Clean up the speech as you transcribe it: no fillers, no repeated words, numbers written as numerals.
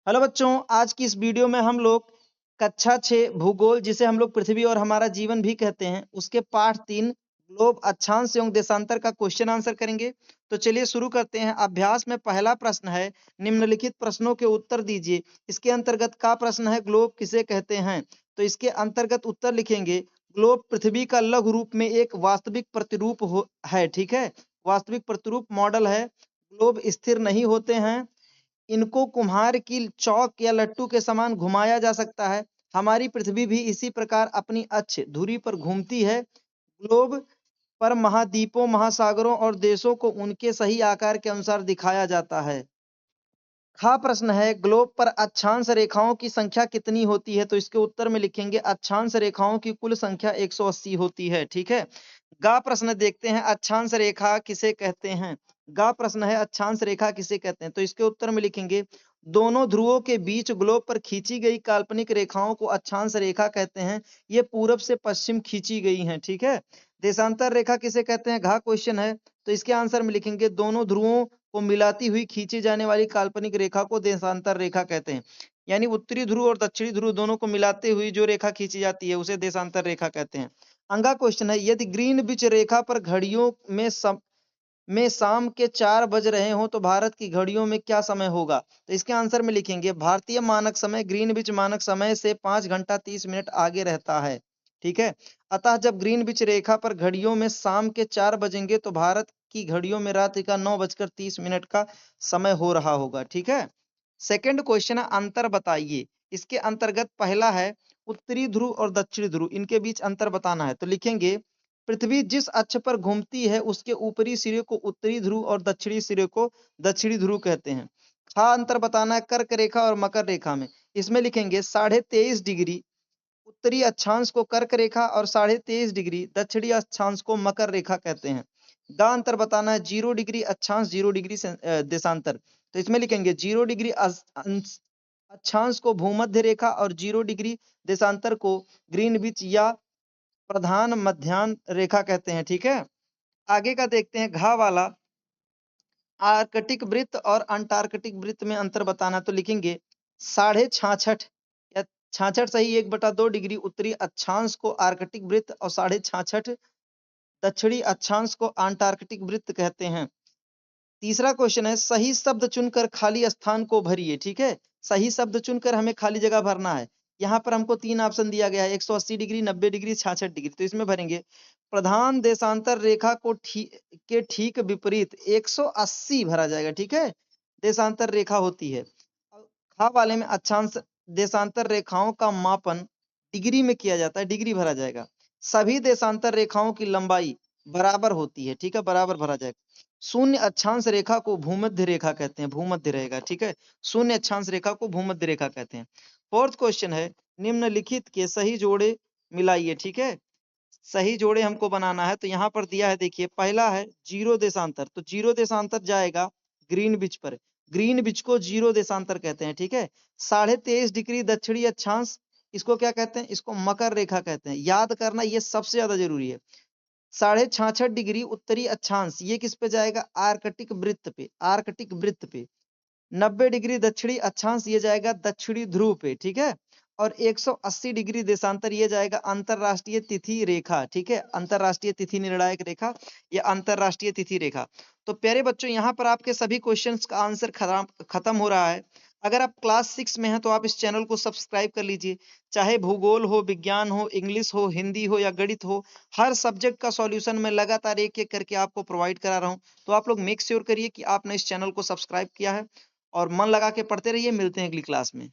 Hello बच्चों, आज की इस वीडियो में हम लोग कक्षा 6 भूगोल, जिसे हम लोग पृथ्वी और हमारा जीवन भी कहते हैं, उसके पाठ 3 ग्लोब अक्षांश एवं देशांतर का क्वेश्चन आंसर करेंगे। तो चलिए शुरू करते हैं। अभ्यास में पहला प्रश्न है, निम्नलिखित प्रश्नों के उत्तर दीजिए। इसके अंतर्गत का प्रश्न है, ग्लोब किसे कहते हैं? तो इसके अंतर्गत उत्तर लिखेंगे, ग्लोब पृथ्वी का लघु रूप में एक वास्तविक प्रतिरूप है। ठीक है, वास्तविक प्रतिरूप मॉडल है। ग्लोब स्थिर नहीं होते हैं, इनको कुम्हार की चौक या लट्टू के समान घुमाया जा सकता है। हमारी पृथ्वी भी इसी प्रकार अपनी अक्ष धुरी पर घूमती है। ग्लोब पर महाद्वीपों, महासागरों और देशों को उनके सही आकार के अनुसार दिखाया जाता है। हाँ, प्रश्न है, ग्लोब पर अक्षांश रेखाओं की संख्या कितनी होती है? तो इसके उत्तर में लिखेंगे, अक्षांश रेखाओं की कुल संख्या 180 होती है। ठीक है। गा प्रश्न देखते हैं, अक्षांश रेखा किसे कहते हैं? गा प्रश्न है, अक्षांश रेखा किसे कहते हैं? तो इसके उत्तर में लिखेंगे, दोनों ध्रुवों के बीच ग्लोब पर खींची गई काल्पनिक रेखाओं को अक्षांश रेखा कहते हैं। ये पूरब से पश्चिम खींची गई हैं। ठीक है। देशांतर रेखा किसे कहते हैं? घा क्वेश्चन है, तो इसके आंसर में लिखेंगे, दोनों ध्रुवों को मिलाती हुई खींची जाने वाली काल्पनिक रेखा को देशांतर रेखा कहते हैं। यानी उत्तरी ध्रुव और दक्षिणी ध्रुव दोनों को मिलाते हुई जो रेखा खींची जाती है उसे देशांतर रेखा कहते हैं। अंगा क्वेश्चन है, यदि ग्रीनविच रेखा पर घड़ियों में शाम के 4 बज रहे हो तो भारत की घड़ियों में क्या समय होगा? तो इसके आंसर में लिखेंगे, भारतीय मानक समय ग्रीनविच मानक समय से 5 घंटा 30 मिनट आगे रहता है। ठीक है। अतः जब ग्रीनविच रेखा पर घड़ियों में शाम के 4 बजेंगे तो भारत की घड़ियों में रात्रि का 9:30 का समय हो रहा होगा। ठीक है। सेकंड क्वेश्चन है, अंतर बताइए। इसके अंतर्गत पहला है, उत्तरी ध्रुव और दक्षिणी ध्रुव, इनके बीच अंतर बताना है। तो लिखेंगे, पृथ्वी जिस अक्ष पर घूमती है उसके ऊपरी सिरे को उत्तरी ध्रुव और दक्षिणी सिरे को दक्षिणी ध्रुव कहते हैं। खा अंतर बताना है, कर्क रेखा और मकर रेखा में। इसमें लिखेंगे, 23.5 डिग्री उत्तरी अक्षांश को कर्क रेखा और 23.5 डिग्री दक्षिणी अक्षांश को मकर रेखा कहते हैं। गा अंतर बताना है, 0 डिग्री अक्षांश, 0 डिग्री देशांतर। तो इसमें लिखेंगे, 0 डिग्री अक्षांश को भूमध्य रेखा और 0 डिग्री देशांतर को ग्रीनविच या प्रधान मध्याह्न रेखा कहते हैं। ठीक है। आगे का देखते हैं, घा वाला, आर्कटिक वृत्त और अंटार्कटिक वृत्त में अंतर बताना। तो लिखेंगे, 66.5 या 66 सही 1/2 डिग्री उत्तरी अक्षांश को आर्कटिक वृत्त और 66.5 दक्षिणी अक्षांश को अंटार्कटिक वृत्त कहते हैं। तीसरा क्वेश्चन है, सही शब्द चुनकर खाली स्थान को भरिए। ठीक है। सही शब्द चुनकर हमें खाली जगह भरना है। यहाँ पर हमको 3 ऑप्शन दिया गया है, 180 डिग्री, 90 डिग्री, 66 डिग्री। तो इसमें भरेंगे, प्रधान देशांतर रेखा को ठीक विपरीत 180 भरा जाएगा। ठीक है। देशांतर रेखा होती है। खा वाले में अक्षांश देशांतर रेखाओं का मापन डिग्री में किया जाता है, डिग्री भरा जाएगा। सभी देशांतर रेखाओं की लंबाई बराबर होती है। ठीक है, बराबर भरा जाएगा। शून्य अक्षांश रेखा को भूमध्य रेखा कहते हैं, भूमध्य रहेगा। ठीक है। शून्य अक्षांश रेखा को भूमध्य रेखा कहते हैं। फोर्थ क्वेश्चन है, निम्नलिखित के सही जोड़े मिलाइए। ठीक है। सही जोड़े हमको बनाना है। तो यहाँ पर दिया है, देखिए, पहला है जीरो देशांतर। तो जीरो देशांतर जाएगा ग्रीनविच पर, ग्रीनविच को जीरो देशांतर कहते हैं। ठीक है। 23.5 डिग्री दक्षिणी अक्षांश, इसको क्या कहते हैं? इसको मकर रेखा कहते हैं। याद करना, ये सबसे ज्यादा जरूरी है। 66.5 डिग्री उत्तरी अक्षांश, ये किस पे जाएगा? आर्कटिक वृत्त पे, आर्कटिक वृत्त पे। 90 डिग्री दक्षिणी अक्षांश, ये जाएगा दक्षिणी ध्रुव पे। ठीक है। और 180 डिग्री देशांतर, ये जाएगा अंतरराष्ट्रीय तिथि रेखा। ठीक है। अंतरराष्ट्रीय तिथि निर्णायक रेखा, ये अंतरराष्ट्रीय तिथि रेखा। तो प्यारे बच्चों, यहाँ पर आपके सभी क्वेश्चंस का आंसर खत्म हो रहा है। अगर आप क्लास 6 में हैं तो आप इस चैनल को सब्सक्राइब कर लीजिए। चाहे भूगोल हो, विज्ञान हो, इंग्लिश हो, हिंदी हो या गणित हो, हर सब्जेक्ट का सॉल्यूशन मैं लगातार एक एक करके आपको प्रोवाइड करा रहा हूँ। तो आप लोग मेक श्योर करिए कि आपने इस चैनल को सब्सक्राइब किया है और मन लगा के पढ़ते रहिए। मिलते हैं अगली क्लास में।